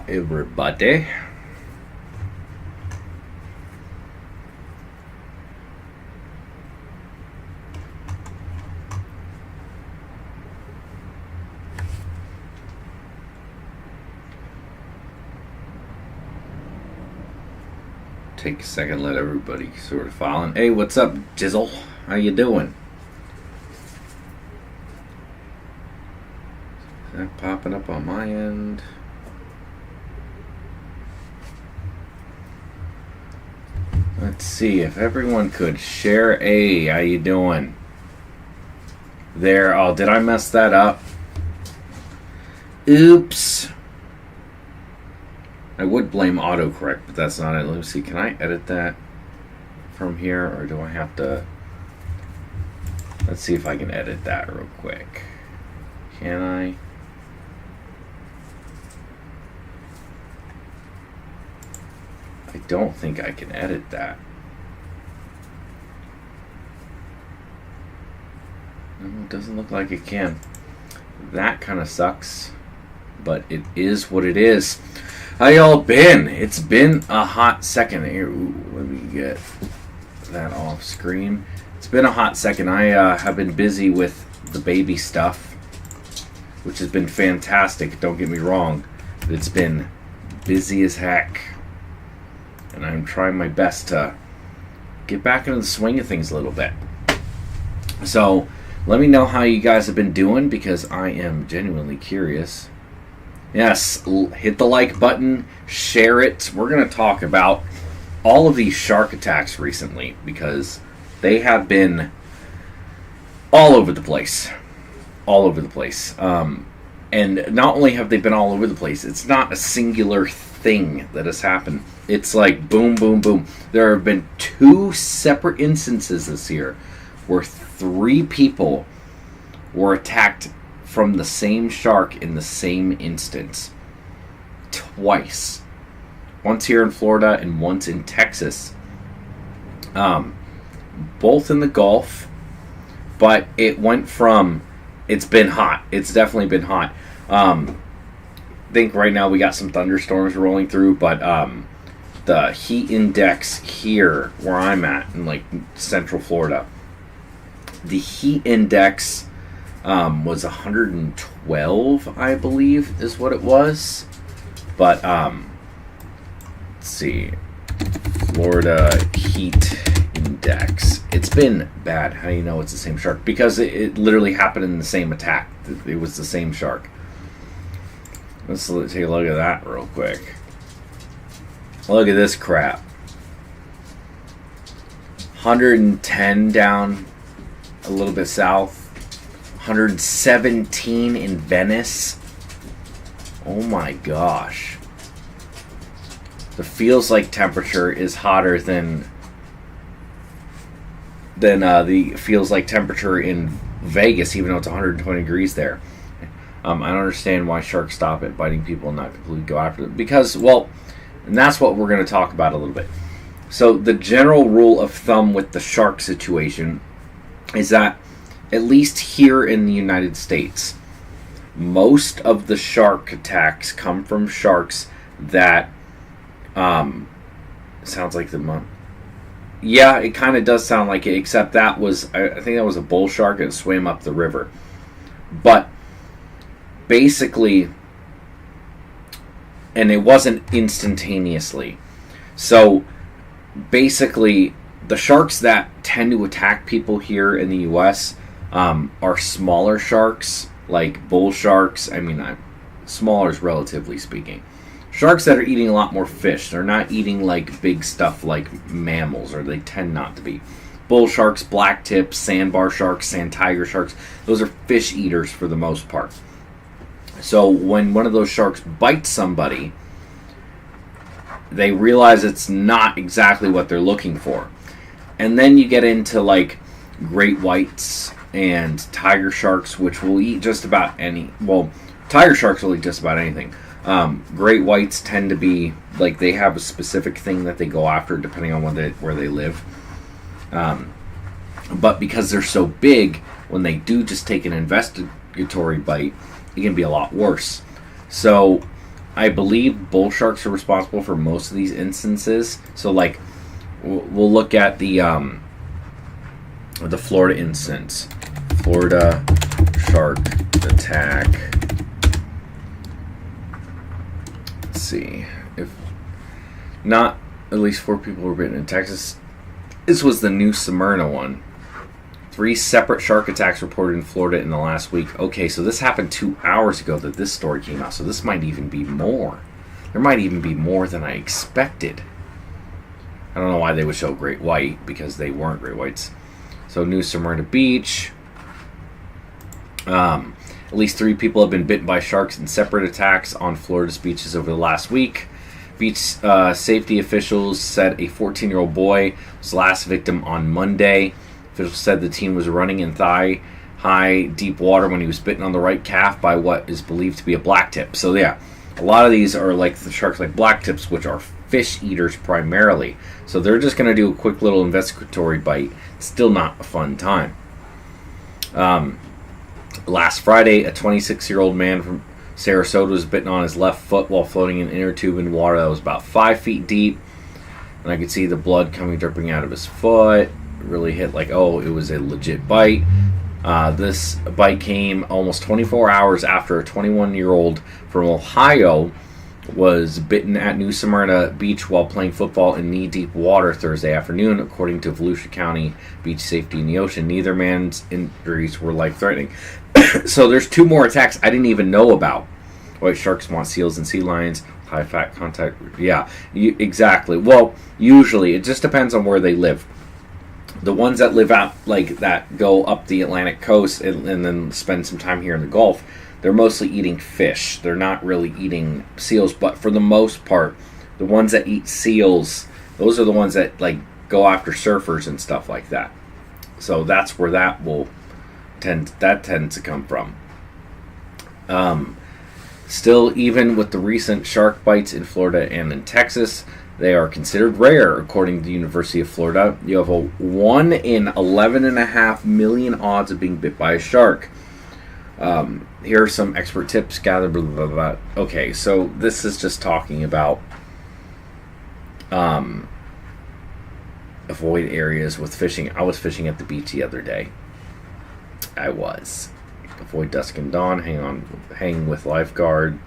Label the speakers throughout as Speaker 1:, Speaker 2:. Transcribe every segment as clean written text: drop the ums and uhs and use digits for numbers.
Speaker 1: everybody. Take a second, let everybody sort of file in. Hey, what's up, Jizzle? How you doing? Is that popping up on my end? Let's see if everyone could share. Hey, how you doing? There. Oh, did I mess that up? Oops. I would blame autocorrect, but that's not it. Let me see. Can I edit that from here, or do I have to? Let's see if I can edit that real quick. Can I? I don't think I can edit that. No, it doesn't look like it can. That kind of sucks, but it is what it is. How y'all been? It's been a hot second here. Ooh, let me get that off screen. It's been a hot second. I have been busy with the baby stuff, which has been fantastic. Don't get me wrong, but it's been busy as heck. And I'm trying my best to get back into the swing of things a little bit. So let me know how you guys have been doing, because I am genuinely curious. Yes, hit the like button, share it. We're going to talk about all of these shark attacks recently, because they have been all over the place. All over the place. And not only have they been all over the place, it's not a singular thing that has happened. It's like boom, boom, boom. There have been 2 separate instances this year where 3 people were attacked from the same shark in the same instance. Twice. Once here in Florida and once in Texas. Both in the Gulf. But it went from... It's been hot. It's definitely been hot. I think right now we got some thunderstorms rolling through, but the heat index here where I'm at in like central Florida, the heat index was 112, I believe, is what it was. But let's see, Florida heat index. It's been bad. How do you know it's the same shark? Because it literally happened in the same attack. It was the same shark. Let's take a look at that real quick. Look at this crap. 110 down a little bit south. 117 in Venice. Oh my gosh. The feels like temperature is hotter than the feels like temperature in Vegas, even though it's 120 degrees there. I don't understand why sharks stop at biting people and not completely go after them. Because, well, and that's what we're going to talk about a little bit. So the general rule of thumb with the shark situation is that, at least here in the United States, most of the shark attacks come from sharks that, sounds like the month. Yeah, it kind of does sound like it, except that was, I think that was a bull shark and it swam up the river. But basically, and it wasn't instantaneously. So basically, the sharks that tend to attack people here in the U.S. Are smaller sharks, like bull sharks. I mean, smaller is relatively speaking. Sharks that are eating a lot more fish. They're not eating like big stuff like mammals, or they tend not to be. Bull sharks, black tips, sandbar sharks, sand tiger sharks, those are fish eaters for the most part. So when one of those sharks bites somebody, they realize it's not exactly what they're looking for. And then you get into like great whites and tiger sharks, which will eat just about any... Well, tiger sharks will eat just about anything. Great whites tend to be like, they have a specific thing that they go after depending on where they live. But because they're so big, when they do just take an investigatory bite, it can be a lot worse. So I believe bull sharks are responsible for most of these instances. So, like, we'll look at the Florida instance. Florida shark attack. Let's see. If not, at least 4 people were bitten in Texas. This was the New Smyrna one. 3 separate shark attacks reported in Florida in the last week. Okay, so this happened 2 hours ago that this story came out. So this might even be more. There might even be more than I expected. I don't know why they would show great white, because they weren't great whites. So New Smyrna Beach. At least 3 people have been bitten by sharks in separate attacks on Florida's beaches over the last week. Beach safety officials said a 14-year-old boy was the last victim on Monday. Officials said the teen was running in thigh-high deep water when he was bitten on the right calf by what is believed to be a blacktip. So yeah, a lot of these are like the sharks like blacktips, which are fish eaters primarily. So they're just going to do a quick little investigatory bite. Still not a fun time. Last Friday, a 26-year-old man from Sarasota was bitten on his left foot while floating in an inner tube in water that was about 5 feet deep. And I could see the blood dripping out of his foot. Really hit like, oh, it was a legit bite. This bite came almost 24 hours after a 21-year-old from Ohio was bitten at New Smyrna Beach while playing football in knee-deep water Thursday afternoon, according to Volusia County Beach Safety in the Ocean. Neither man's injuries were life-threatening. So there's 2 more attacks I didn't even know about. White sharks want seals and sea lions. High-fat contact. Yeah, exactly. Well, usually it just depends on where they live. The ones that live out, like that, go up the Atlantic coast and then spend some time here in the Gulf, they're mostly eating fish. They're not really eating seals, but for the most part, the ones that eat seals, those are the ones that like go after surfers and stuff like that. So that's where that tends to come from. Still, even with the recent shark bites in Florida and in Texas, they are considered rare, according to the University of Florida. You have a 1 in 11.5 million odds of being bit by a shark. Here are some expert tips gathered. Blah, blah, blah. Okay, so this is just talking about avoid areas with fishing. I was fishing at the beach the other day. I was. Avoid dusk and dawn. Hang with lifeguard.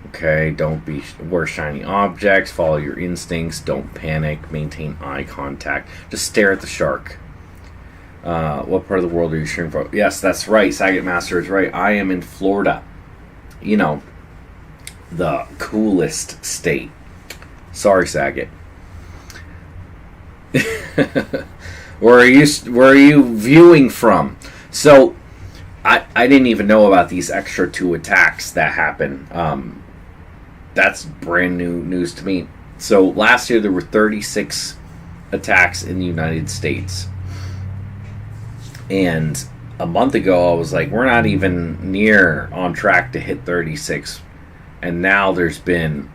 Speaker 1: Okay, don't wear shiny objects. Follow your instincts. Don't panic. Maintain eye contact. Just stare at the shark. What part of the world are you shooting for? Yes, that's right. Saget Master is right. I am in Florida. You know, the coolest state. Sorry, Saget. Where are you viewing from? So, I didn't even know about these extra 2 attacks that happened. That's brand new news to me. So last year there were 36 attacks in the United States. And a month ago I was like, we're not even near on track to hit 36. And now there's been,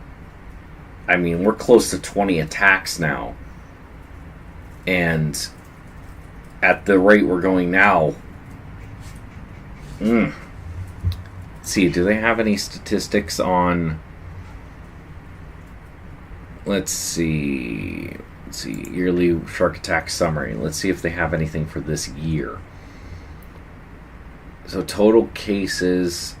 Speaker 1: we're close to 20 attacks now. And at the rate we're going now, see, do they have any statistics on... Let's see, yearly shark attack summary. Let's see if they have anything for this year. So total cases,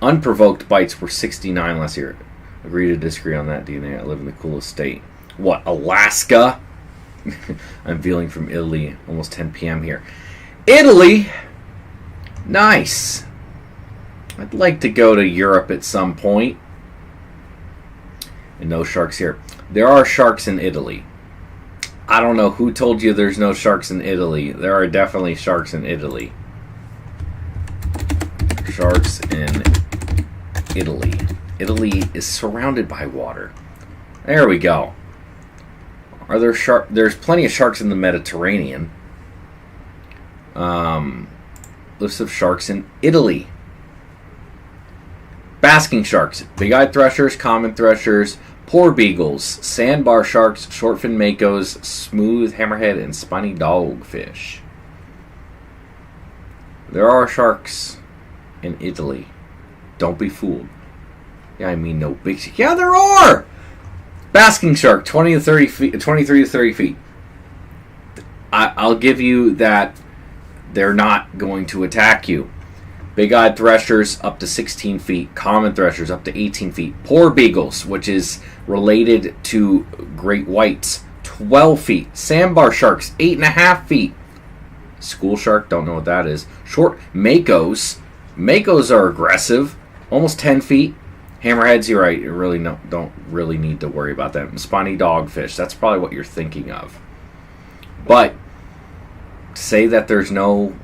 Speaker 1: unprovoked bites were 69 last year. Agree to disagree on that, DNA. I live in the coolest state. What, Alaska? I'm feeling from Italy, almost 10 p.m. here. Italy? Nice. I'd like to go to Europe at some point. And no sharks here. There are sharks in Italy. I don't know who told you there's no sharks in Italy. There are definitely sharks in Italy. Sharks in Italy. Italy is surrounded by water. There we go. Are there sharks? There's plenty of sharks in the Mediterranean. List of sharks in Italy. Basking sharks, big-eyed threshers, common threshers, poor beagles, sandbar sharks, short-fin makos, smooth hammerhead, and spiny dogfish. There are sharks in Italy. Don't be fooled. Yeah, I mean no big. Yeah, there are. Basking shark, 20 to 30 feet, 23 to 30 feet. I'll give you that. They're not going to attack you. Big-eyed threshers up to 16 feet. Common threshers up to 18 feet. Poor beagles, which is related to great whites, 12 feet. Sandbar sharks, 8.5 feet. School shark, don't know what that is. Short makos. Makos are aggressive, almost 10 feet. Hammerheads, you're right. You really don't really need to worry about them. Spiny dogfish, that's probably what you're thinking of. But say that there's no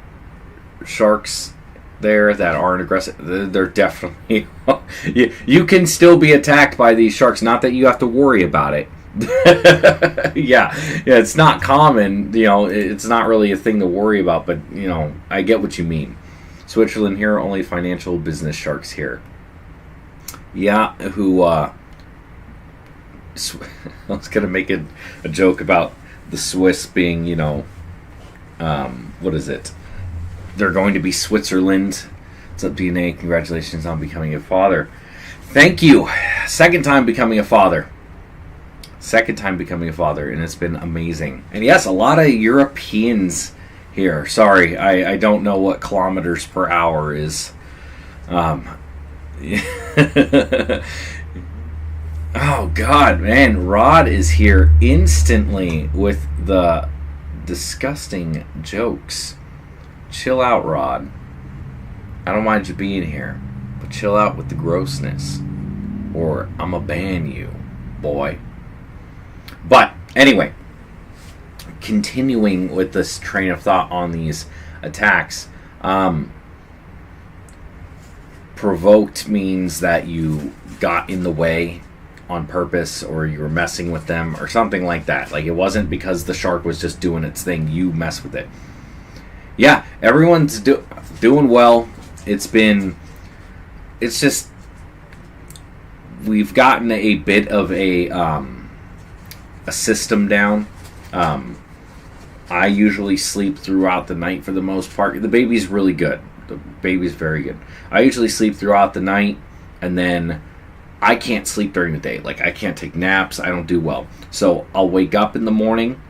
Speaker 1: sharks there that aren't aggressive. They're definitely you can still be attacked by these sharks. Not that you have to worry about it. yeah, it's not common. It's not really a thing to worry about. But I get what you mean. Switzerland here, only financial business sharks here. Yeah, who? I was gonna make a joke about the Swiss being, what is it? They're going to be Switzerland. What's up, DNA? Congratulations on becoming a father. Thank you. Second time becoming a father. And it's been amazing. And yes, a lot of Europeans here. Sorry, I don't know what kilometers per hour is. Oh, God, man. Rod is here instantly with the disgusting jokes. Chill out, Rod. I don't mind you being here, but chill out with the grossness, or I'ma ban you, boy. But anyway, continuing with this train of thought on these attacks, provoked means that you got in the way on purpose, or you were messing with them, or something like that. Like, it wasn't because the shark was just doing its thing, you mess with it. Yeah, everyone's doing well. It's just, we've gotten a bit of a system down. I usually sleep throughout the night for the most part. The baby's really good. The baby's very good. I usually sleep throughout the night, and then I can't sleep during the day. Like, I can't take naps. I don't do well. So I'll wake up in the morning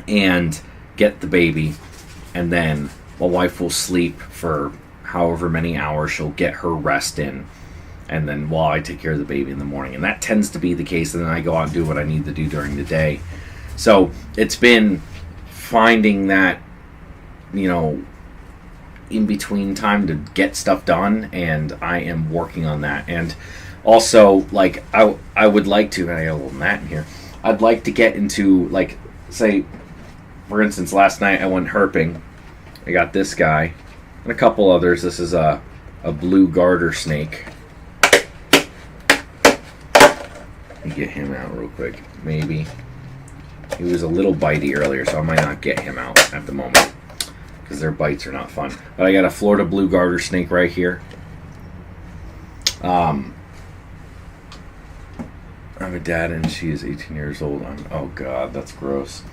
Speaker 1: and get the baby, and then my wife will sleep for however many hours. She'll get her rest in, and then while I take care of the baby in the morning. And that tends to be the case, and then I go out and do what I need to do during the day. So it's been finding that, in between time to get stuff done, and I am working on that. And also, like, I would like to, and I got a little mat in here, I'd like to get into, like, say, for instance, last night I went herping. I got this guy and a couple others. This is a blue garter snake. Let me get him out real quick. Maybe. He was a little bitey earlier, so I might not get him out at the moment, because their bites are not fun. But I got a Florida blue garter snake right here. I'm a dad, and she is 18 years old. Oh, God, that's gross.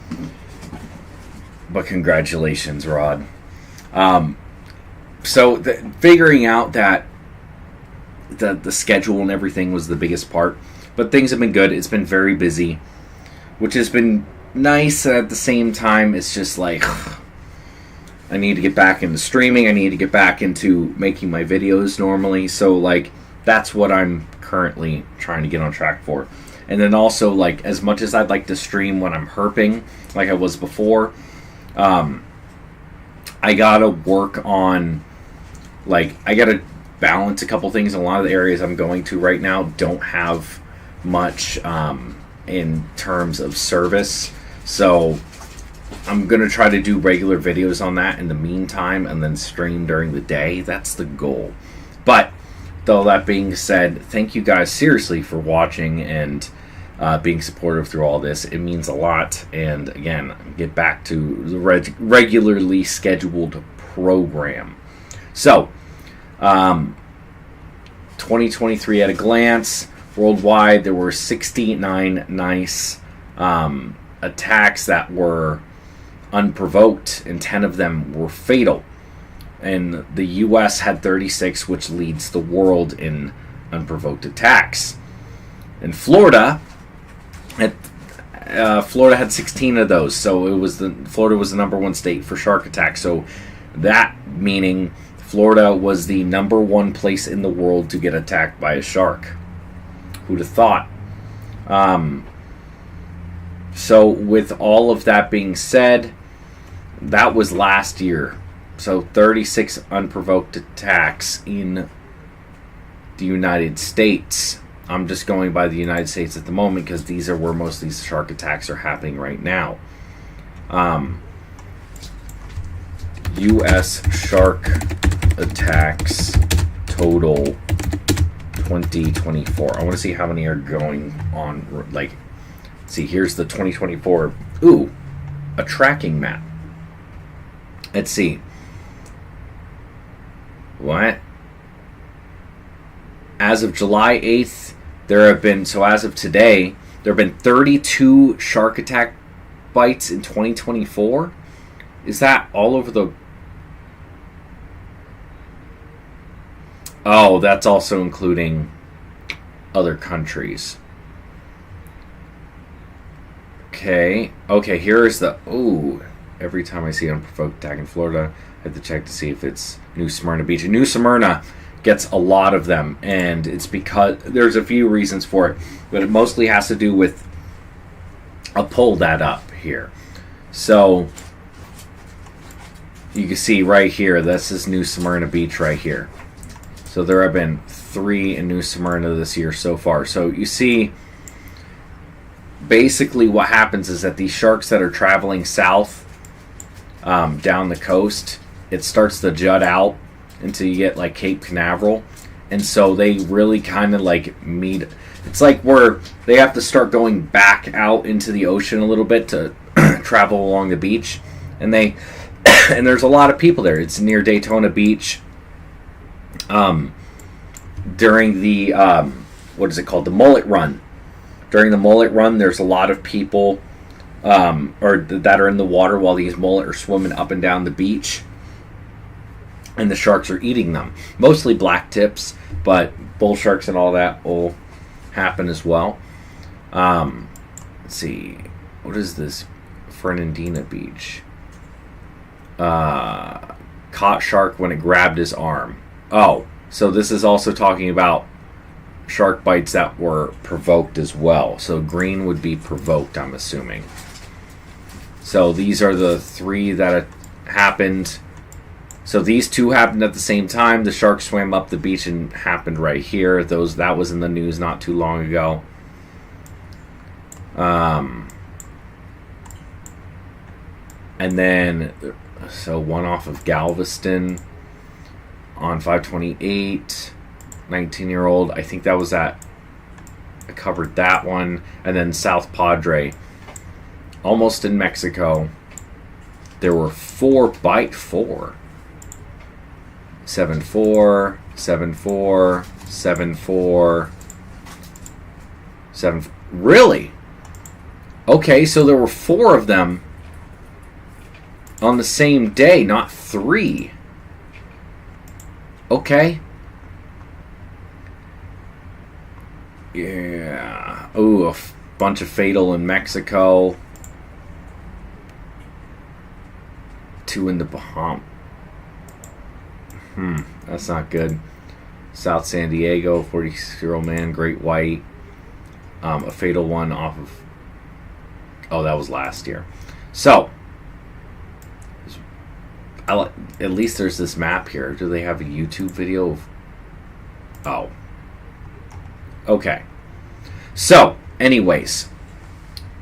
Speaker 1: But congratulations, Rod. So figuring out that the schedule and everything was the biggest part. But things have been good. It's been very busy, which has been nice. At the same time, it's just like, I need to get back into streaming. I need to get back into making my videos normally. So, like, that's what I'm currently trying to get on track for. And then also, like, as much as I'd like to stream when I'm herping, like I was before, I gotta work on, like, I gotta balance a couple things. A lot of the areas I'm going to right now don't have much in terms of service. So I'm going to try to do regular videos on that in the meantime, and then stream during the day. That's the goal. But, though that being said, thank you guys seriously for watching and being supportive through all this. It means a lot. And again, get back to the regularly scheduled program. So, 2023 at a glance. Worldwide, there were 69 nice attacks that were unprovoked, and 10 of them were fatal. And the U.S. had 36, which leads the world in unprovoked attacks. In Florida, Florida had 16 of those, so Florida was the number one state for shark attacks. So that meaning Florida was the number one place in the world to get attacked by a shark. Who'd have thought? So with all of that being said, that was last year. So 36 unprovoked attacks in the United States. I'm just going by the United States at the moment because these are where most of these shark attacks are happening right now. U.S. shark attacks total 2024. I want to see how many are going on. Like, see, here's the 2024. Ooh, a tracking map. Let's see. What? As of July 8th, as of today, there have been 32 shark attack bites in 2024. Is that all over the... Oh, that's also including other countries. Okay, here is the... Ooh, every time I see an unprovoked attack in Florida, I have to check to see if it's New Smyrna Beach. New Smyrna gets a lot of them, and it's because there's a few reasons for it, but it mostly has to do with... I'll pull that up here. So, you can see right here, this is New Smyrna Beach right here. So there have been 3 in New Smyrna this year so far. So you see, basically what happens is that these sharks that are traveling south down the coast, it starts to jut out until you get like Cape Canaveral, and so they really kind of like meet. It's like where they have to start going back out into the ocean a little bit to travel along the beach, and there's a lot of people there. It's near Daytona Beach. During the what is it called, the mullet run? During the mullet run, there's a lot of people that are in the water while these mullet are swimming up and down the beach. And the sharks are eating them. Mostly black tips, but bull sharks and all that will happen as well. Let's see. What is this? Fernandina Beach. Caught shark when it grabbed his arm. Oh, so this is also talking about shark bites that were provoked as well. So green would be provoked, I'm assuming. So these are the 3 that happened. So these 2 happened at the same time. The shark swam up the beach and happened right here. That was in the news not too long ago. And then, so one off of Galveston on 5/28, 19-year-old. I think that was that. I covered that one. And then South Padre, almost in Mexico. There were 4 bite 4. 7-4, 7-4, 7-4, 7. Really? Okay, so there were 4 of them on the same day, not 3. Okay. Yeah. Ooh, a bunch of fatal in Mexico. 2 in the Bahamas. That's not good. South San Diego, 46-year-old man, great white. A fatal one off of... Oh, that was last year. So, at least there's this map here. Do they have a YouTube video of... Oh. Okay. So, anyways.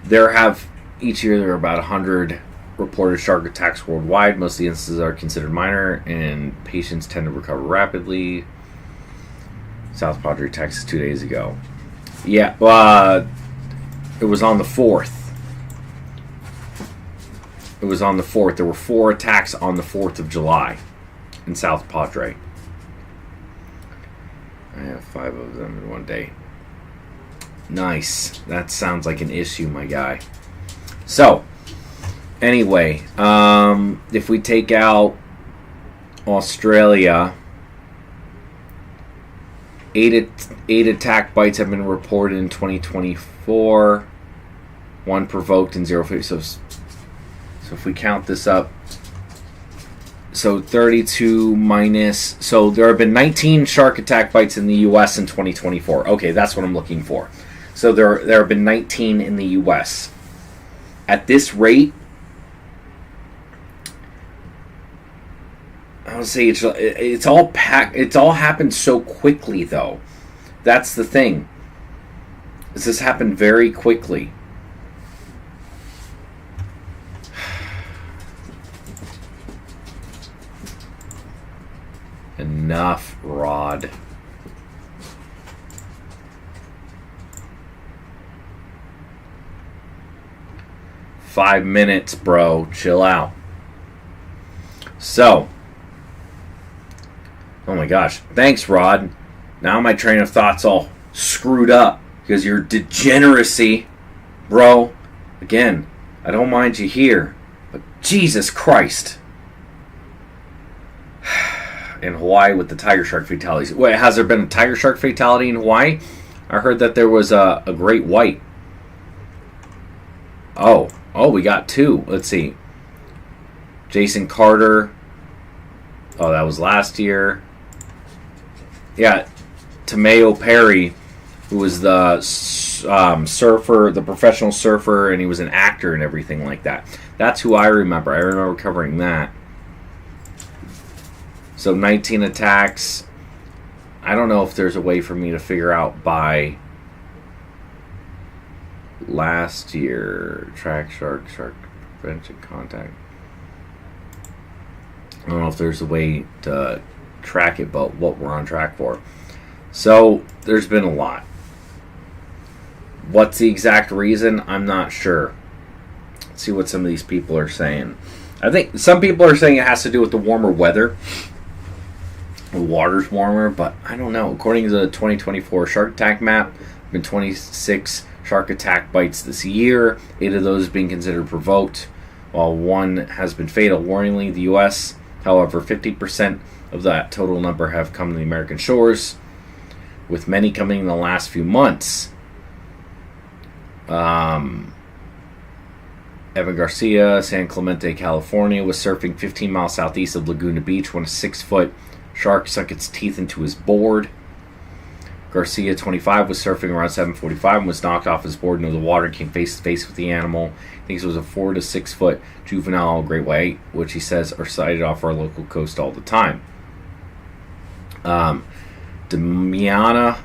Speaker 1: Each year there are about 100... reported shark attacks worldwide. Most of the instances are considered minor, and patients tend to recover rapidly. South Padre, Texas, 2 days ago. Yeah, it was on the 4th. It was on the 4th. There were 4 attacks on the 4th of July in South Padre. I have 5 of them in one day. Nice. That sounds like an issue, my guy. So, anyway, if we take out Australia, Eight attack bites have been reported in 2024. 1 provoked and 0 fatal. So if we count this up, so 32 minus. So there have been 19 shark attack bites in the U.S. in 2024. Okay, that's what I'm looking for. So there have been 19 in the U.S. At this rate, I would say it's all packed. It's all happened so quickly, though. That's the thing. This happened very quickly. Enough, Rod. Five minutes, bro. Chill out. So. Oh my gosh. Thanks, Rod. Now my train of thought's all screwed up because your degeneracy, bro. Again, I don't mind you here, but Jesus Christ. In Hawaii with the tiger shark fatalities. Wait, has there been a tiger shark fatality in Hawaii? I heard that there was a great white. Oh, we got 2. Let's see. Jason Carter. Oh, that was last year. Yeah, Tomeo Perry, who was the surfer, the professional surfer, and he was an actor and everything like that. That's who I remember. I remember covering that. So 19 attacks. I don't know if there's a way for me to figure out by last year. Track shark prevention contact. I don't know if there's a way to track it, but what we're on track for. So there's been a lot. What's the exact reason? I'm not sure. Let's see what some of these people are saying. I think some people are saying it has to do with the warmer weather. The water's warmer, but I don't know. According to the 2024 shark attack map, there have been 26 shark attack bites this year. 8 of those being considered provoked, while 1 has been fatal. Warningly, the U.S., however, 50% of that total number have come to the American shores, with many coming in the last few months. Evan Garcia, San Clemente, California, was surfing 15 miles southeast of Laguna Beach when a 6-foot shark sunk its teeth into his board. Garcia, 25, was surfing around 7:45 and was knocked off his board into the water and came face to face with the animal. He thinks it was a 4 to 6 foot juvenile great white, which he says are sighted off our local coast all the time. Damiana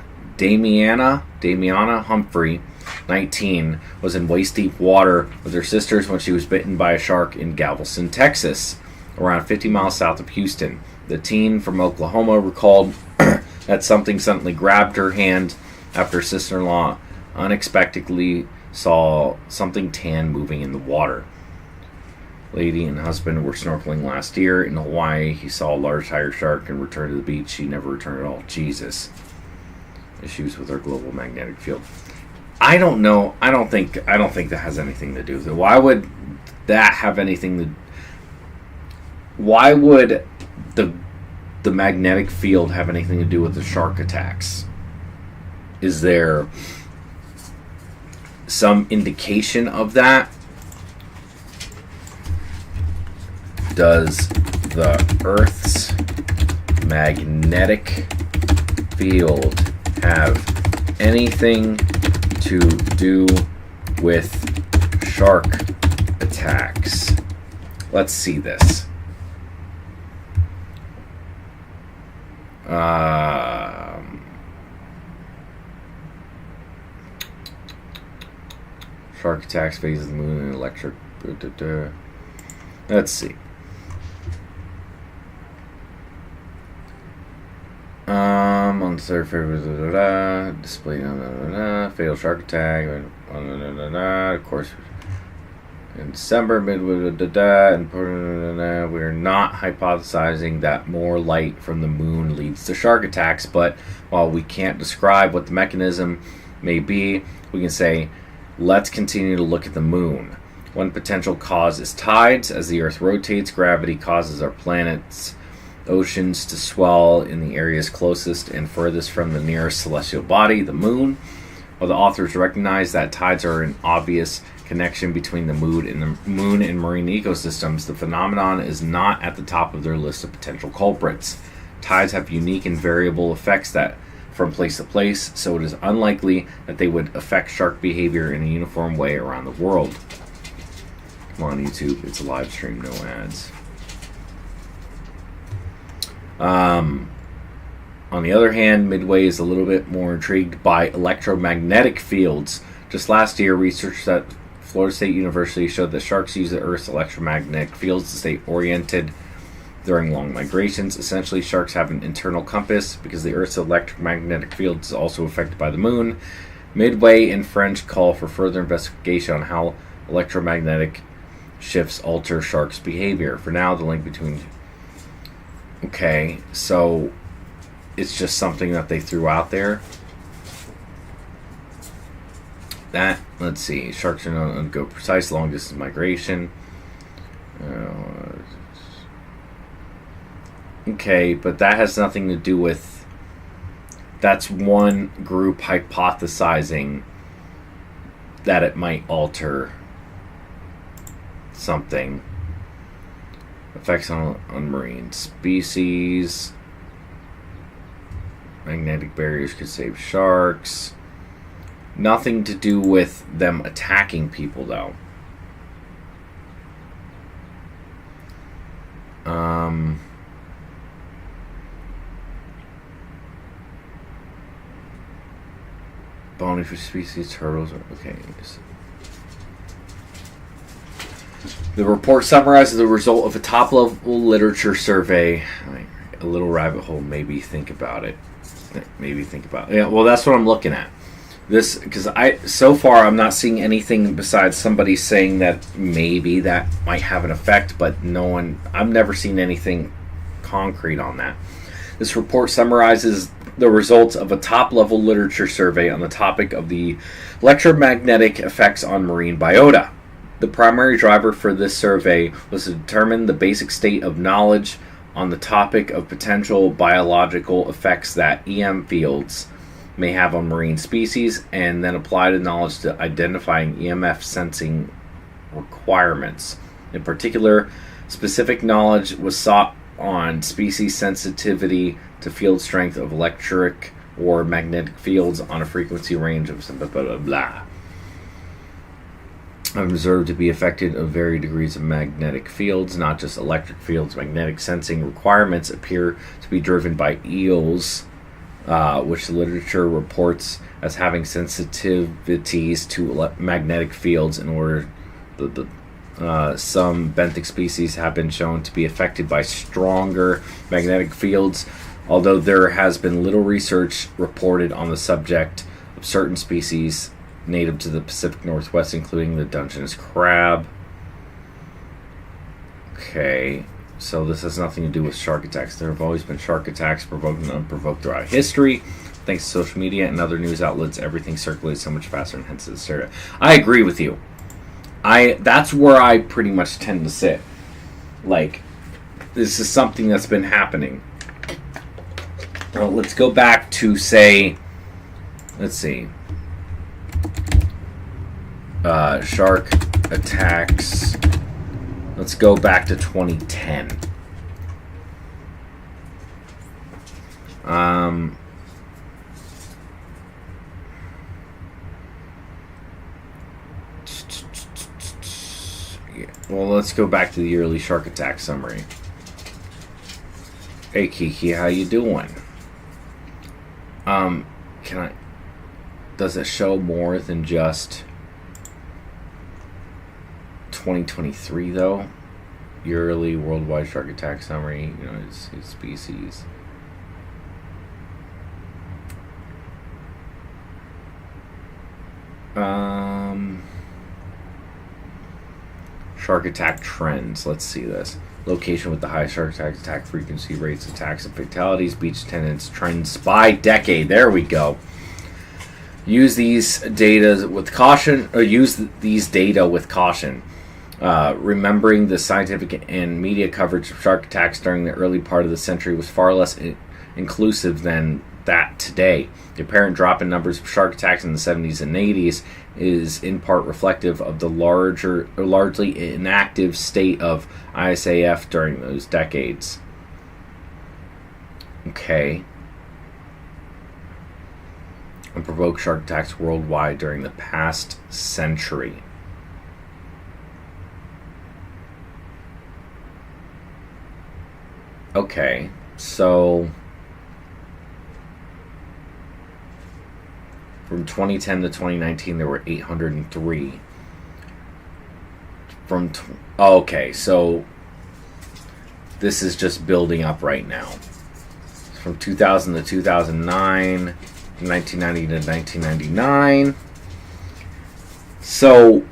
Speaker 1: Humphrey, 19, was in waist-deep water with her sisters when she was bitten by a shark in Galveston, Texas, around 50 miles south of Houston. The teen from Oklahoma recalled that something suddenly grabbed her hand after her sister-in-law unexpectedly saw something tan moving in the water. Lady and husband were snorkeling last year in Hawaii. He saw a large tiger shark and returned to the beach. She never returned at all. Jesus. Issues with our global magnetic field. I don't know. I don't think that has anything to do with it. Why would that have anything to? Why would the magnetic field have anything to do with the shark attacks? Is there some indication of that? Does the Earth's magnetic field have anything to do with shark attacks? Let's see this. Shark attacks, phases of the moon, and electric. Let's see. On the third February, display fatal shark attack. Of course, in December, and we're not hypothesizing that more light from the moon leads to shark attacks. But while we can't describe what the mechanism may be, we can say, let's continue to look at the moon. One potential cause is tides. As the Earth rotates, gravity causes our planet's oceans to swell in the areas closest and furthest from the nearest celestial body, the moon. While the authors recognize that tides are an obvious connection between the moon and marine ecosystems, the phenomenon is not at the top of their list of potential culprits. Tides have unique and variable effects that from place to place, so it is unlikely that they would affect shark behavior in a uniform way around the world. Come on, YouTube, it's a live stream, no ads. On the other hand, Midway is a little bit more intrigued by electromagnetic fields. Just last year, research at Florida State University showed that sharks use the Earth's electromagnetic fields to stay oriented during long migrations. Essentially, sharks have an internal compass because the Earth's electromagnetic field is also affected by the moon. Midway and French call for further investigation on how electromagnetic shifts alter sharks' behavior. For now, the link between... Okay, so it's just something that they threw out there. That, let's see, sharks are known to undergo precise long-distance migration. Okay, but that has nothing to do with... That's one group hypothesizing that it might alter something. Effects on marine species. Magnetic barriers could save sharks. Nothing to do with them attacking people, though. Bony fish species, turtles. Okay. The report summarizes the result of a top-level literature survey. A little rabbit hole. Maybe think about it. Yeah. Well, that's what I'm looking at. This because so far I'm not seeing anything besides somebody saying that maybe that might have an effect, but no one. I've never seen anything concrete on that. This report summarizes the results of a top-level literature survey on the topic of the electromagnetic effects on marine biota. The primary driver for this survey was to determine the basic state of knowledge on the topic of potential biological effects that EM fields may have on marine species, and then apply the knowledge to identifying EMF sensing requirements. In particular, specific knowledge was sought on species sensitivity to field strength of electric or magnetic fields on a frequency range of blah, blah, blah, blah. Observed to be affected of varying degrees of magnetic fields, not just electric fields. Magnetic sensing requirements appear to be driven by eels, which the literature reports as having sensitivities to magnetic fields. In order, some benthic species have been shown to be affected by stronger magnetic fields, although there has been little research reported on the subject of certain species native to the Pacific Northwest, including the Dungeness crab. Okay, so this has nothing to do with shark attacks. There have always been shark attacks, provoked and unprovoked, throughout history. Thanks to social media and other news outlets, everything circulates so much faster and hence the hysteria. I agree with you. That's where I pretty much tend to sit. Like, this is something that's been happening. Well, let's go back to, say, let's see. Shark attacks. Let's go back to 2010. Well, let's go back to the yearly shark attack summary. Hey Kiki, how you doing? Does it show more than just 2023 though? Yearly worldwide shark attack summary, his species. Shark attack trends. Let's see this. Location with the highest shark attack frequency rates, attacks and fatalities, beach attendance trends by decade. There we go. Use these data with caution. Remembering the scientific and media coverage of shark attacks during the early part of the century was far less inclusive than that today. The apparent drop in numbers of shark attacks in the 70s and 80s is in part reflective of the largely inactive state of ISAF during those decades. Okay. Unprovoked shark attacks worldwide during the past century. Okay, so from 2010 to 2019, there were 803. Okay, so this is just building up right now. From 2000 to 2009, 1990 to 1999. So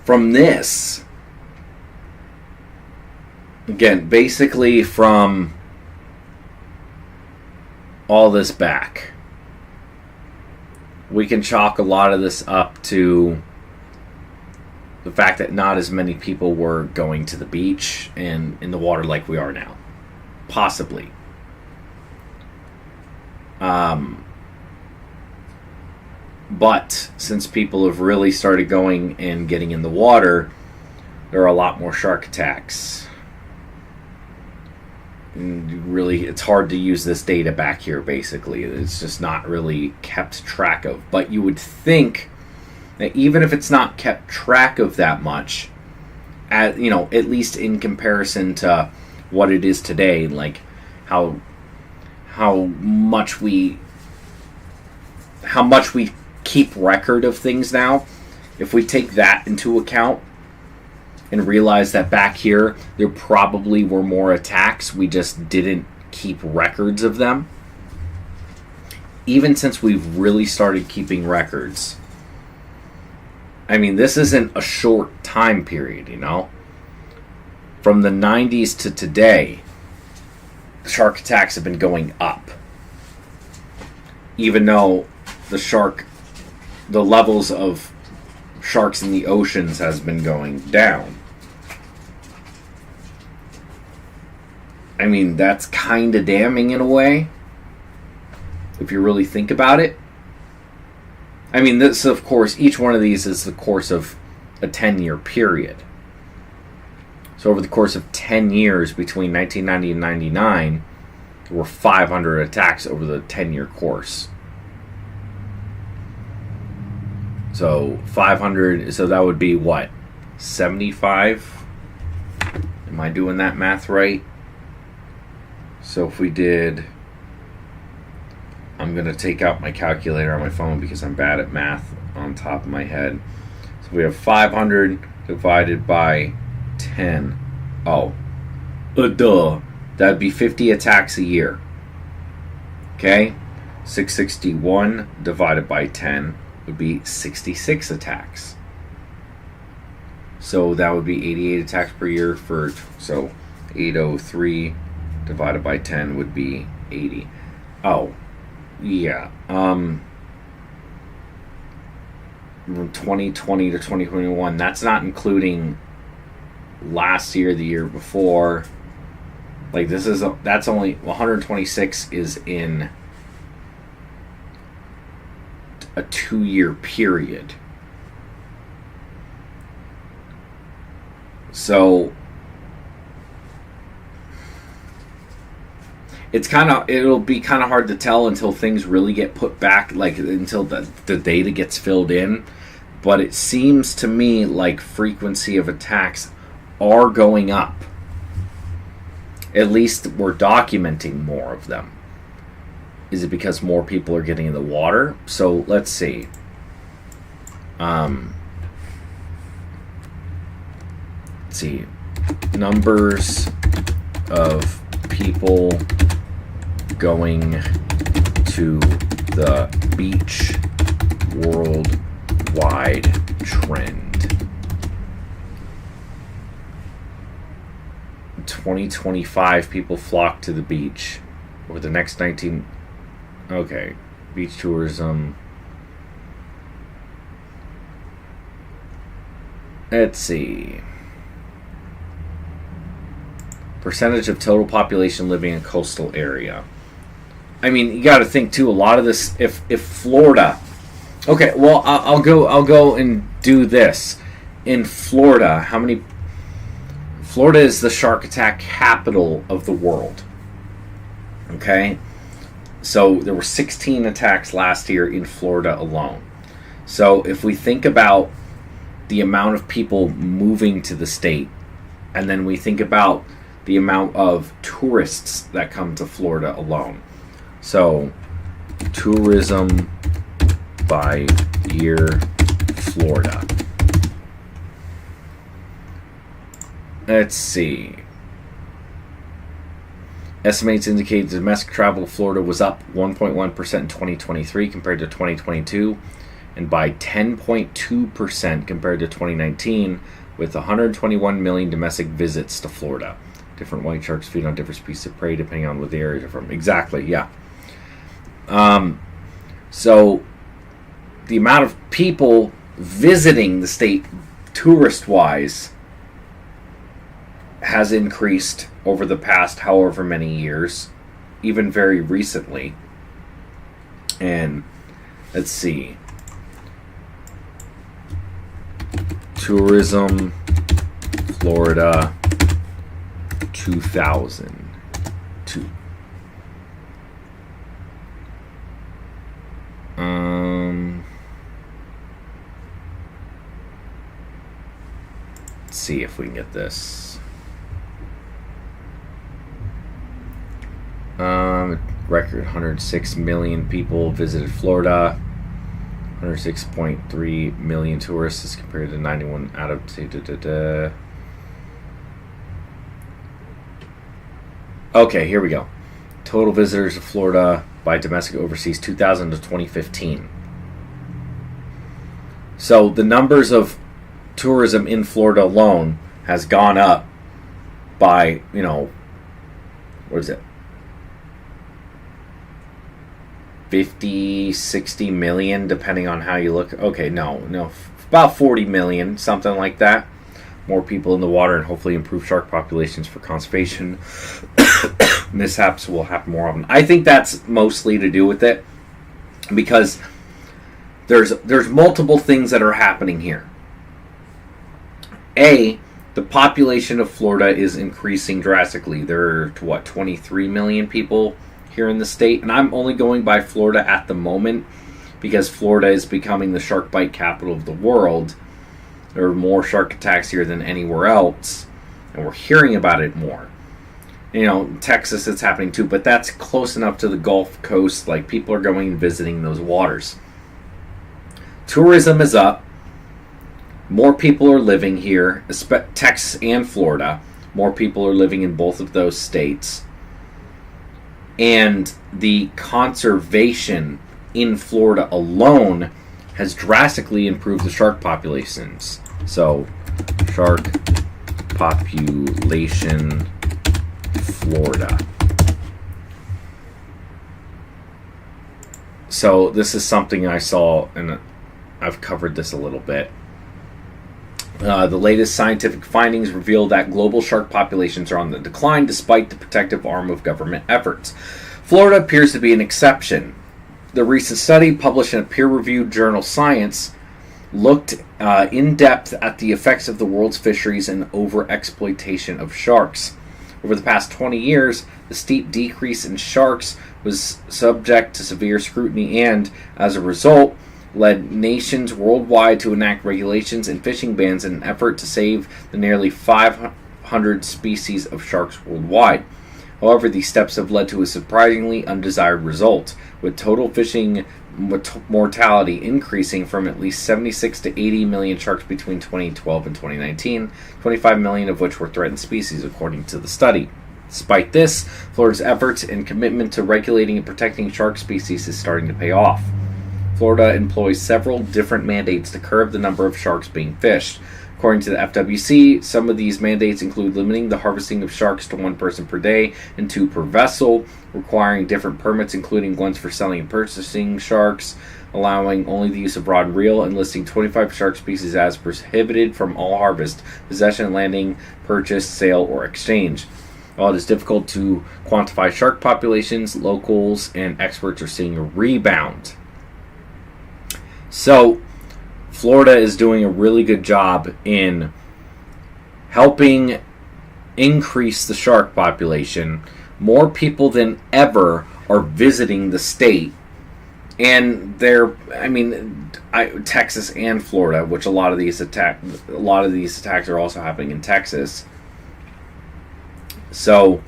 Speaker 1: from this, again, basically from all this back, we can chalk a lot of this up to the fact that not as many people were going to the beach and in the water like we are now. Possibly. But since people have really started going and getting in the water, there are a lot more shark attacks. And really, it's hard to use this data back here, basically. It's just not really kept track of. But you would think that even if it's not kept track of that much, at least in comparison to what it is today, like how much we keep record of things now, if we take that into account and realize that back here there probably were more attacks, we just didn't keep records of them. Even since we've really started keeping records, I mean, this isn't a short time period, From the 90s to today, shark attacks have been going up. Even though the levels of sharks in the oceans has been going down. I mean, that's kind of damning in a way, if you really think about it. I mean, this, of course, each one of these is the course of a 10-year period. So over the course of 10 years between 1990 and 99, there were 500 attacks over the 10-year course. So 500, so that would be what? 75? Am I doing that math right? So if we did, I'm going to take out my calculator on my phone because I'm bad at math on top of my head. So we have 500 divided by 10. Oh, duh. That'd be 50 attacks a year. Okay? 661 divided by 10 would be 66 attacks. So that would be 88 attacks per year so 803 divided by 10 would be 80. Oh, yeah. From 2020 to 2021, that's not including last year, the year before. Like, that's only 126 is in a 2-year period. So it'll be kind of hard to tell until things really get put back, like until the data gets filled in. But it seems to me like frequency of attacks are going up. At least we're documenting more of them. Is it because more people are getting in the water? So let's see. Let's see. Numbers of people going to the beach worldwide trend. 2025 people flock to the beach. Over the next 19... Okay. Beach tourism. Let's see. Percentage of total population living in coastal area. I mean, you got to think too. A lot of this, if Florida, okay, well, I'll go and do this. In Florida, how many? Florida is the shark attack capital of the world. Okay, so there were 16 attacks last year in Florida alone. So if we think about the amount of people moving to the state, and then we think about the amount of tourists that come to Florida alone. So, tourism by year, Florida. Let's see. Estimates indicate domestic travel to Florida was up 1.1% in 2023 compared to 2022, and by 10.2% compared to 2019, with 121 million domestic visits to Florida. Different white sharks feed on different species of prey depending on what the area they're from. Exactly, yeah. So the amount of people visiting the state tourist-wise has increased over the past however many years, even very recently. And let's see. Tourism, Florida, 2002. Let's see if we can get this. Record 106 million people visited Florida. 106.3 million tourists as compared to 91 out of... Okay, here we go. Total visitors to Florida by domestic overseas 2000 to 2015. So the numbers of tourism in Florida alone has gone up by, what is it? 50, 60 million, depending on how you look. Okay, no, about 40 million, something like that. More people in the water and hopefully improve shark populations for conservation. Mishaps will happen more often. I think that's mostly to do with it because there's multiple things that are happening here. A, the population of Florida is increasing drastically. There are 23 million people here in the state, and I'm only going by Florida at the moment because Florida is becoming the shark bite capital of the world. There are more shark attacks here than anywhere else, and we're hearing about it more. Texas, it's happening too, but that's close enough to the Gulf Coast, like people are going and visiting those waters. Tourism is up. More people are living here, Texas and Florida. More people are living in both of those states. And the conservation in Florida alone has drastically improved the shark populations. So, shark population, Florida. So, this is something I saw, and I've covered this a little bit. The latest scientific findings reveal that global shark populations are on the decline despite the protective arm of government efforts. Florida appears to be an exception. The recent study, published in a peer-reviewed journal Science, looked in depth at the effects of the world's fisheries and overexploitation of sharks. Over the past 20 years, the steep decrease in sharks was subject to severe scrutiny and, as a result, led nations worldwide to enact regulations and fishing bans in an effort to save the nearly 500 species of sharks worldwide. However, these steps have led to a surprisingly undesired result, with total fishing mortality increasing from at least 76 to 80 million sharks between 2012 and 2019, 25 million of which were threatened species, according to the study. Despite this, Florida's efforts and commitment to regulating and protecting shark species is starting to pay off. Florida employs several different mandates to curb the number of sharks being fished. According to the FWC, some of these mandates include limiting the harvesting of sharks to 1 person per day and 2 per vessel, requiring different permits, including ones for selling and purchasing sharks, allowing only the use of rod and reel, and listing 25 shark species as prohibited from all harvest, possession, landing, purchase, sale, or exchange. While it is difficult to quantify shark populations, locals and experts are seeing a rebound. So, Florida is doing a really good job in helping increase the shark population. More people than ever are visiting the state, and Texas and Florida, which a lot of these attacks are also happening in Texas. So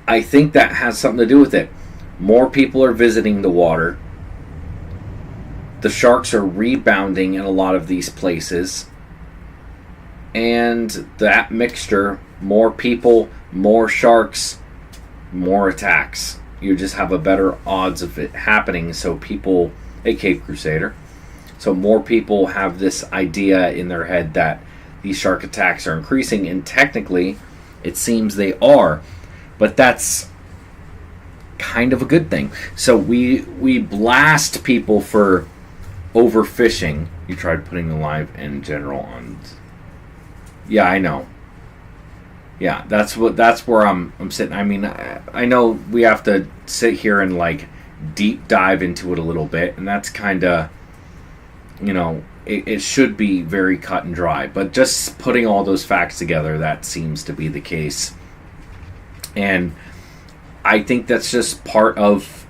Speaker 1: I think that has something to do with it. More people are visiting the water. The sharks are rebounding in a lot of these places. And that mixture, more people, more sharks, more attacks. You just have a better odds of it happening. So people, a Cape Crusader, so more people have this idea in their head that these shark attacks are increasing. And technically, it seems they are. But that's kind of a good thing. So we blast people for overfishing. You tried putting the live in general on. Yeah, I know. Yeah, that's where I'm sitting. I mean, I know we have to sit here and like deep dive into it a little bit, and that's kind of, it should be very cut and dry. But just putting all those facts together, that seems to be the case. And I think that's just part of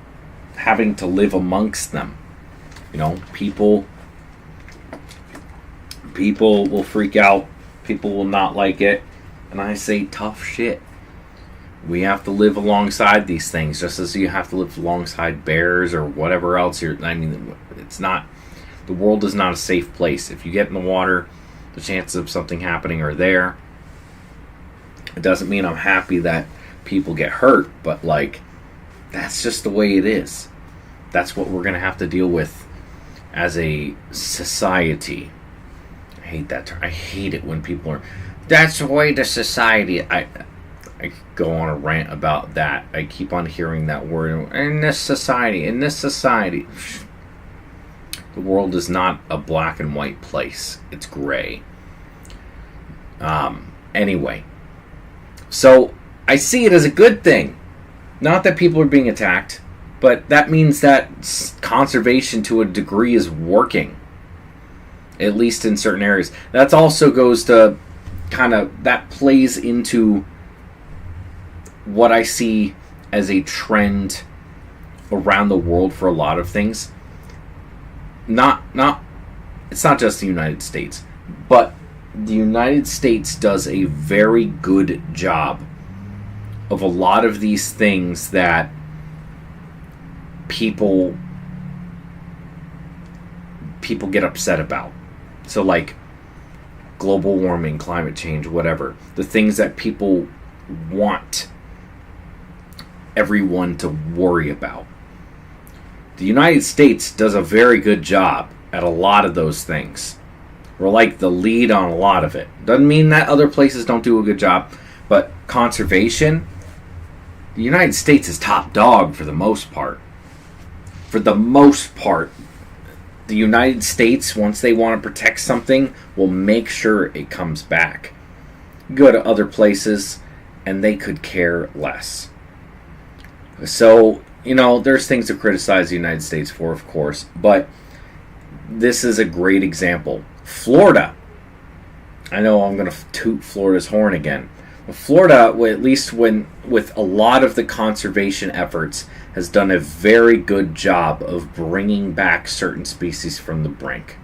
Speaker 1: having to live amongst them. People will freak out. People will not like it. And I say tough shit. We have to live alongside these things, just as you have to live alongside bears or whatever else. It's not. The world is not a safe place. If you get in the water, the chances of something happening are there. It doesn't mean I'm happy that people get hurt, but that's just the way it is. That's what we're going to have to deal with as a society. I hate that term. I hate it when people are, that's the way to society. I go on a rant about that. I keep on hearing that word. In this society. The world is not a black and white place. It's gray. Anyway. So, I see it as a good thing. Not that people are being attacked, but that means that conservation to a degree is working. At least in certain areas. That also goes to that plays into what I see as a trend around the world for a lot of things. It's not just the United States, but the United States does a very good job of a lot of these things that people get upset about. So global warming, climate change, whatever. The things that people want everyone to worry about. The United States does a very good job at a lot of those things. We're the lead on a lot of it. Doesn't mean that other places don't do a good job, but conservation, the United States is top dog for the most part. For the most part, the United States, once they want to protect something, will make sure it comes back. Go to other places, and they could care less. So, there's things to criticize the United States for, of course, but this is a great example. Florida. I know I'm going to toot Florida's horn again. But Florida, at least with a lot of the conservation efforts, has done a very good job of bringing back certain species from the brink.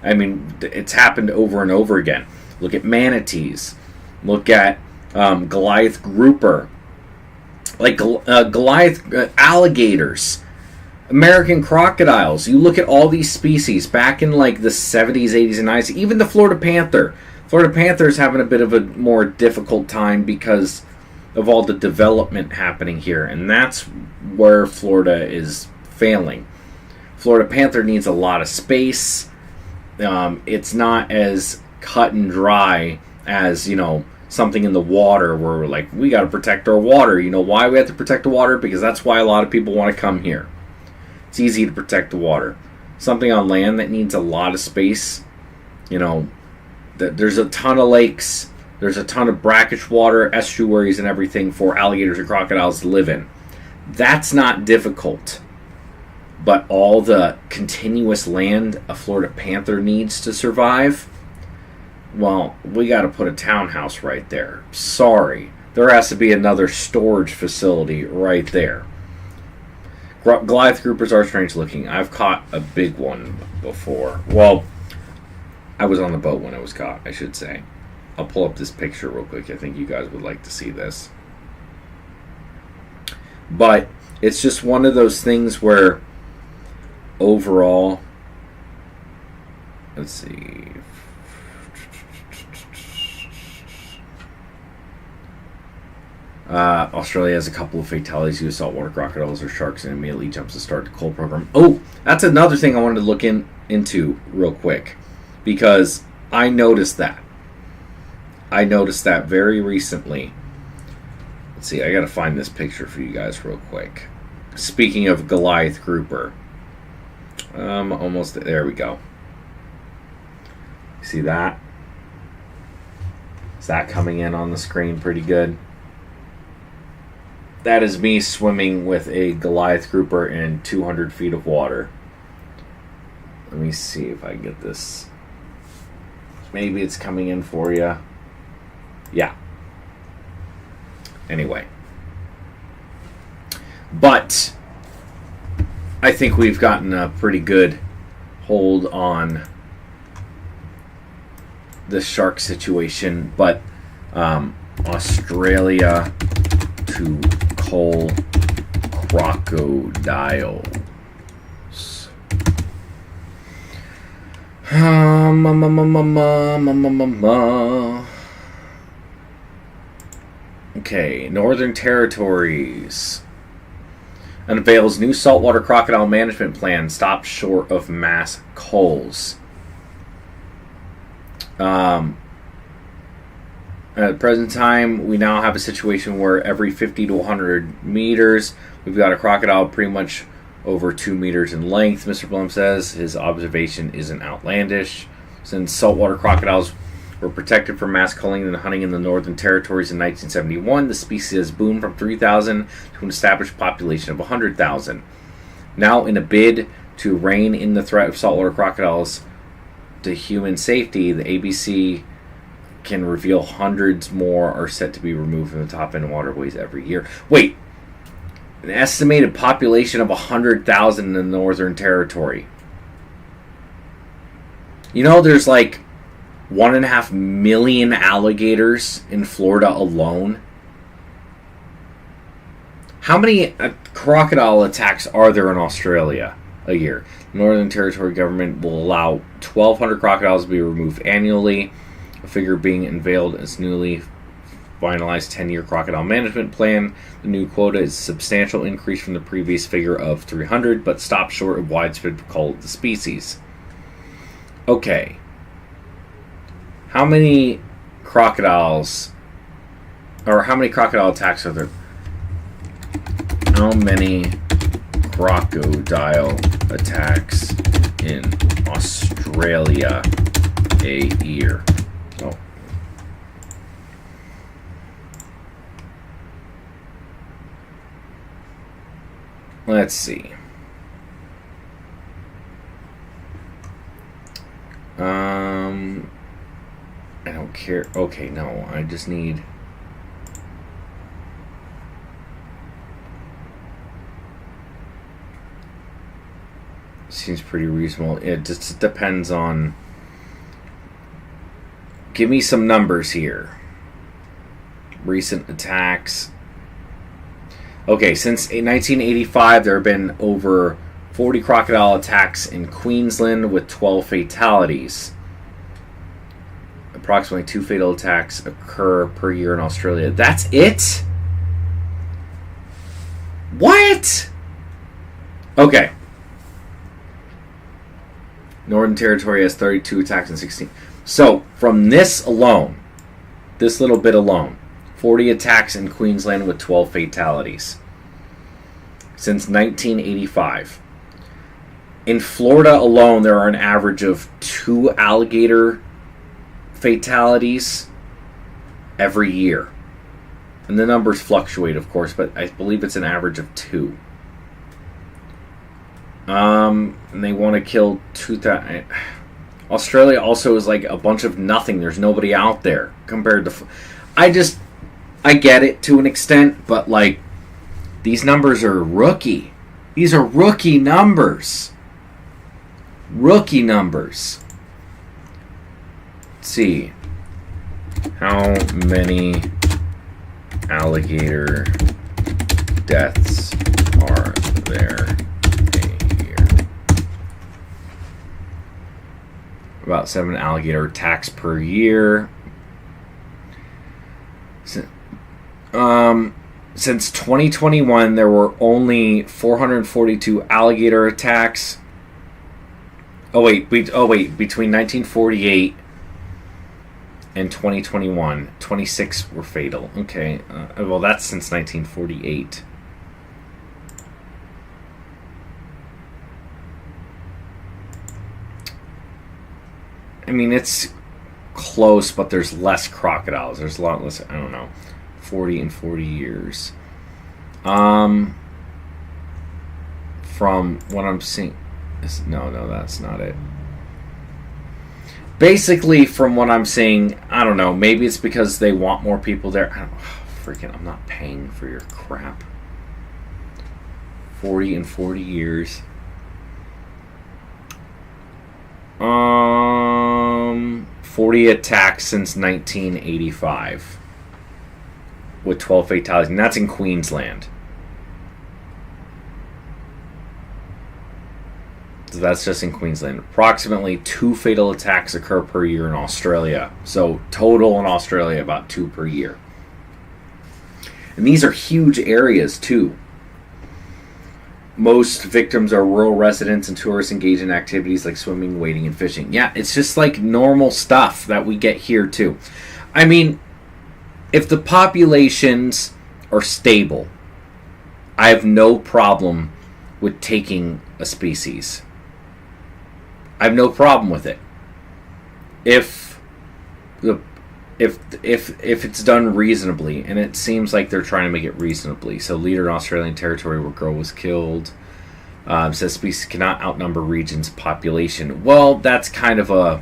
Speaker 1: I mean, it's happened over and over again. Look at manatees. Look at Goliath grouper. Goliath alligators. American crocodiles. You look at all these species back in the 70s, 80s, and 90s. Even the Florida panther. Florida panther is having a bit of a more difficult time because of all the development happening here. And that's where Florida is failing. Florida panther needs a lot of space. It's not as cut and dry as, something in the water where we're we got to protect our water. You know why we have to protect the water? Because that's why a lot of people want to come here. It's easy to protect the water. Something on land that needs a lot of space, there's a ton of lakes, there's a ton of brackish water, estuaries, and everything for alligators and crocodiles to live in. That's not difficult. But all the continuous land a Florida panther needs to survive, well, we got to put a townhouse right there. Sorry. There has to be another storage facility right there. Goliath groupers are strange looking. I've caught a big one before. Well, I was on the boat when it was caught, I should say. I'll pull up this picture real quick. I think you guys would like to see this. But it's just one of those things where overall, let's see. Australia has a couple of fatalities due to saltwater crocodiles or sharks and immediately jumps to start the coal program. Oh, that's another thing I wanted to look into real quick, because I noticed that. I noticed that very recently. Let's see, I gotta find this picture for you guys real quick. Speaking of Goliath grouper. Almost there we go. See that? Is that coming in on the screen pretty good? That is me swimming with a Goliath grouper in 200 feet of water. Let me see if I can get this. Maybe it's coming in for you. Yeah. Anyway. But I think we've gotten a pretty good hold on the shark situation. But Australia to coal crocodiles. Okay, Northern Territories unveils new saltwater crocodile management plan, stops short of mass culls. At the present time, we now have a situation where every 50 to 100 meters, we've got a crocodile pretty much over 2 meters in length, Mr. Blum says. His observation isn't outlandish. Since saltwater crocodiles were protected from mass culling and hunting in the Northern Territories in 1971, the species has boomed from 3,000 to an established population of 100,000. Now, in a bid to rein in the threat of saltwater crocodiles to human safety, the ABC can reveal hundreds more are set to be removed from the top end waterways every year. Wait, an estimated population of 100,000 in the Northern Territory. You know, there's like 1.5 million alligators in Florida alone. How many crocodile attacks are there in Australia a year? The Northern Territory government will allow 1,200 crocodiles to be removed annually. A figure being unveiled as newly finalized 10-year crocodile management plan. The new quota is a substantial increase from the previous figure of 300, but stops short of widespread cull of the species. Okay. How many crocodiles, or how many crocodile attacks are there? How many crocodile attacks in Australia a year? Oh. Let's see. I don't care. Okay, no, I just need... Seems pretty reasonable. It just depends on... Give me some numbers here. Recent attacks. Okay, since 1985, there have been over 40 crocodile attacks in Queensland with 12 fatalities. Approximately 2 fatal attacks occur per year in Australia. That's it? What? Okay. Northern Territory has 32 attacks in 16. So, from this alone, this little bit alone, 40 attacks in Queensland with 12 fatalities. Since 1985. In Florida alone, there are an average of 2 alligator fatalities every year. And the numbers fluctuate, of course, but I believe it's an average of 2. And they want to kill 2,000. Australia also is like a bunch of nothing. There's nobody out there compared to. I get it to an extent, but like these numbers are rookie. These are rookie numbers. Rookie numbers. Let's see. How many alligator deaths are there a year? About 7 alligator attacks per year. Since 2021, there were only 442 alligator attacks. Between 1948 and 2021, 26 were fatal. Okay, well, that's since 1948. I mean, it's close, but there's less crocodiles. There's a lot less, I don't know, 40 and 40 years. From what I'm seeing... No, that's not it. Basically, from what I'm seeing, I don't know. Maybe it's because they want more people there. I don't know. I'm not paying for your crap. 40 and 40 years. 40 attacks since 1985. With 12 fatalities. And that's in Queensland. So that's just in Queensland. Approximately 2 fatal attacks occur per year in Australia. So total in Australia, about 2 per year. And these are huge areas too. Most victims are rural residents and tourists engaged in activities like swimming, wading, and fishing. Yeah, it's just like normal stuff that we get here too. I mean, if the populations are stable, I have no problem with taking a species. I have no problem with it. If it's done reasonably, and it seems like they're trying to make it reasonably. So, leader in Australian territory where girl was killed says species cannot outnumber region's population. Well, that's kind of a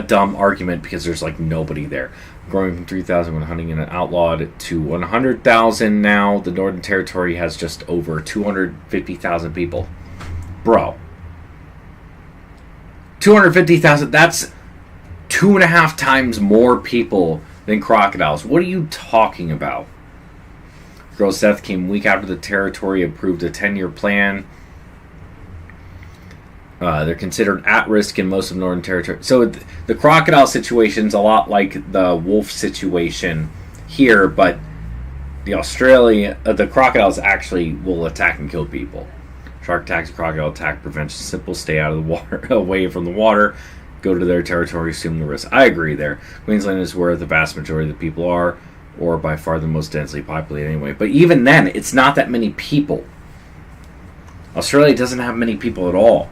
Speaker 1: dumb argument because there's like nobody there. Growing from 3,000 when hunting and outlawed to 100,000 now. The Northern Territory has just over 250,000 people. Bro. 250,000, that's 2.5 times more people than crocodiles. What are you talking about? Girl's death came a week after the territory approved a 10-year plan. They're considered at risk in most of Northern Territory. So the crocodile situation's a lot like the wolf situation here, but the crocodiles actually will attack and kill people. Shark attacks, crocodile attack prevention, simple: stay out of the water, away from the water. Go to their territory, assume the risk. I agree there. Queensland is where the vast majority of the people are, or by far the most densely populated anyway. But even then, it's not that many people. Australia doesn't have many people at all.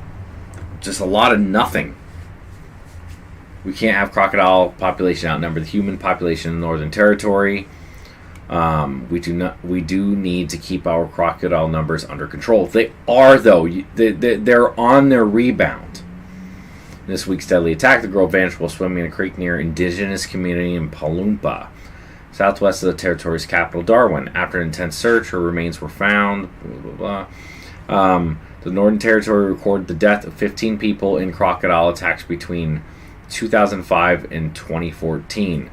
Speaker 1: Just a lot of nothing. We can't have crocodile population outnumber the human population in the Northern Territory. We do need to keep our crocodile numbers under control. They are, though. They're on their rebound. This week's deadly attack, the girl vanished while swimming in a creek near Indigenous community in Palumpa, southwest of the territory's capital, Darwin. After an intense search, her remains were found. Blah, blah, blah. The Northern Territory recorded the death of 15 people in crocodile attacks between 2005 and 2014,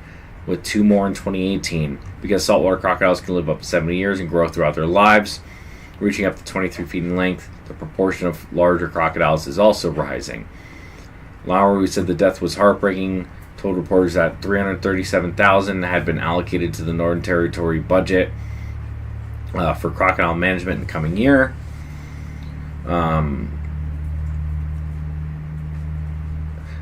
Speaker 1: with 2 more in 2018. Because saltwater crocodiles can live up to 70 years and grow throughout their lives, reaching up to 23 feet in length, the proportion of larger crocodiles is also rising. Lowry said the death was heartbreaking, told reporters that $337,000 had been allocated to the Northern Territory budget for crocodile management in the coming year.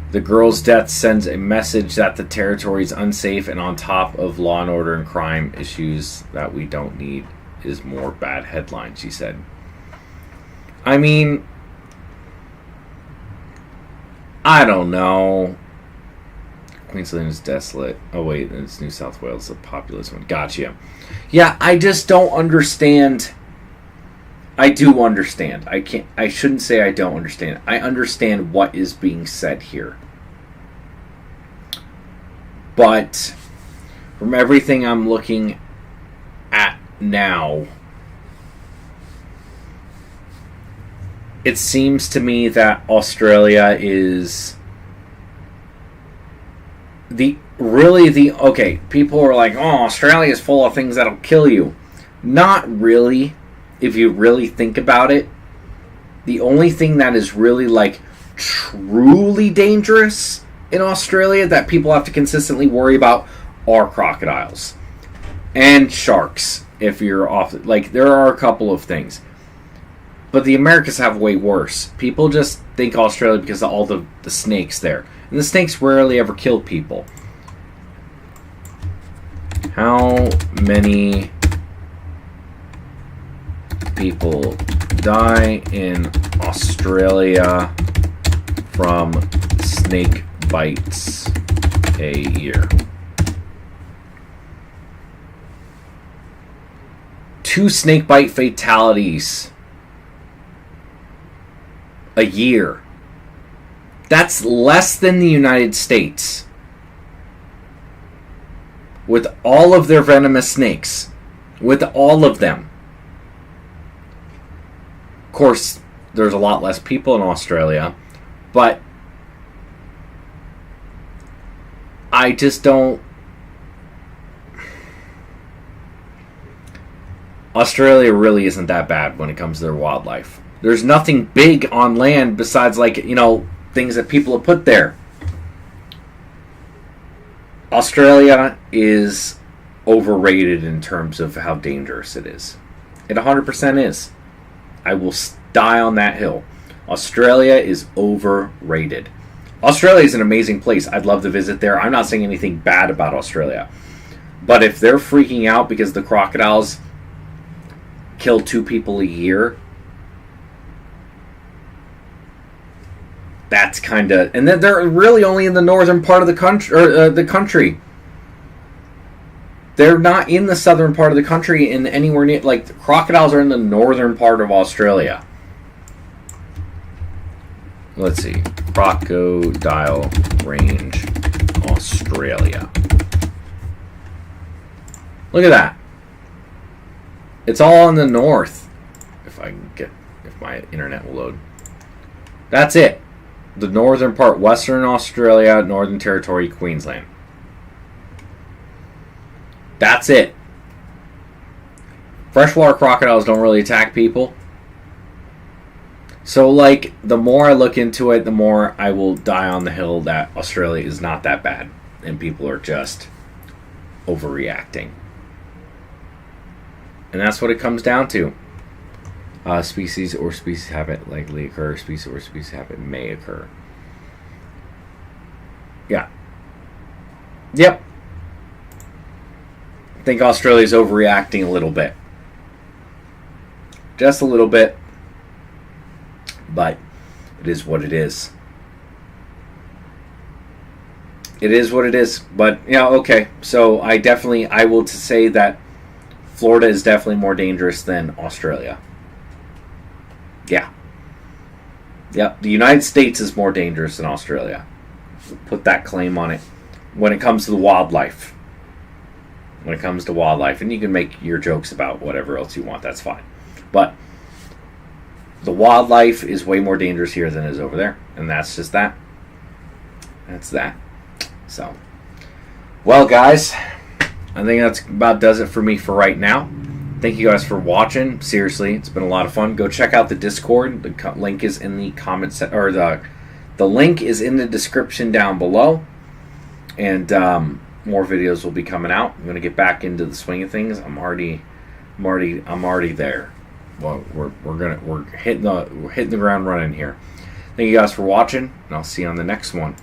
Speaker 1: The girl's death sends a message that the territory is unsafe, and on top of law and order and crime issues that we don't need is more bad headlines, she said. I mean, I don't know. Queensland is desolate. Oh wait, it's New South Wales, the populous one. Gotcha. Yeah, I just don't understand. I do understand. I shouldn't say I don't understand. I understand what is being said here. But from everything I'm looking at now, it seems to me that Australia is okay, people are like, oh, Australia is full of things that'll kill you. Not really, if you really think about it. The only thing that is really, like, truly dangerous in Australia that people have to consistently worry about are crocodiles. And sharks, if you're off. Like, there are a couple of things. But the Americas have way worse. People just think Australia because of all the snakes there. And the snakes rarely ever kill people. How many people die in Australia from snake bites a year? 2 snake bite fatalities a year. That's less than the United States. With all of their venomous snakes. With all of them. Of course, there's a lot less people in Australia. But I just don't... Australia really isn't that bad when it comes to their wildlife. There's nothing big on land besides, like, you know, things that people have put there. Australia is overrated in terms of how dangerous it is. It 100% is. I will die on that hill. Australia is overrated. Australia is an amazing place. I'd love to visit there. I'm not saying anything bad about Australia. But if they're freaking out because the crocodiles kill 2 people a year, that's kind of... And then they're really only in the northern part of the country, or the country. They're not in the southern part of the country in anywhere near... Like, the crocodiles are in the northern part of Australia. Let's see. Crocodile range, Australia. Look at that. It's all in the north. If my internet will load. That's it. The northern part, Western Australia, Northern Territory, Queensland. That's it. Freshwater crocodiles don't really attack people. So, like, the more I look into it, the more I will die on the hill that Australia is not that bad. And people are just overreacting. And that's what it comes down to. Species or species habit likely occur. Species or species habit may occur. Yeah. Yep. I think Australia's overreacting a little bit. Just a little bit. But it is what it is. It is what it is. But, yeah, okay. So I will say that Florida is definitely more dangerous than Australia. Yeah. Yep. The United States is more dangerous than Australia. Put that claim on it. When it comes to the wildlife. When it comes to wildlife. And you can make your jokes about whatever else you want. That's fine. But the wildlife is way more dangerous here than it is over there. And that's just that. That's that. So. Well, guys. I think that's about does it for me for right now. Thank you guys for watching. Seriously, it's been a lot of fun. Go check out the Discord. The link is in the comment or the link is in the description down below. And more videos will be coming out. I'm gonna get back into the swing of things. I'm already there. Well, we're hitting the ground running here. Thank you guys for watching, and I'll see you on the next one.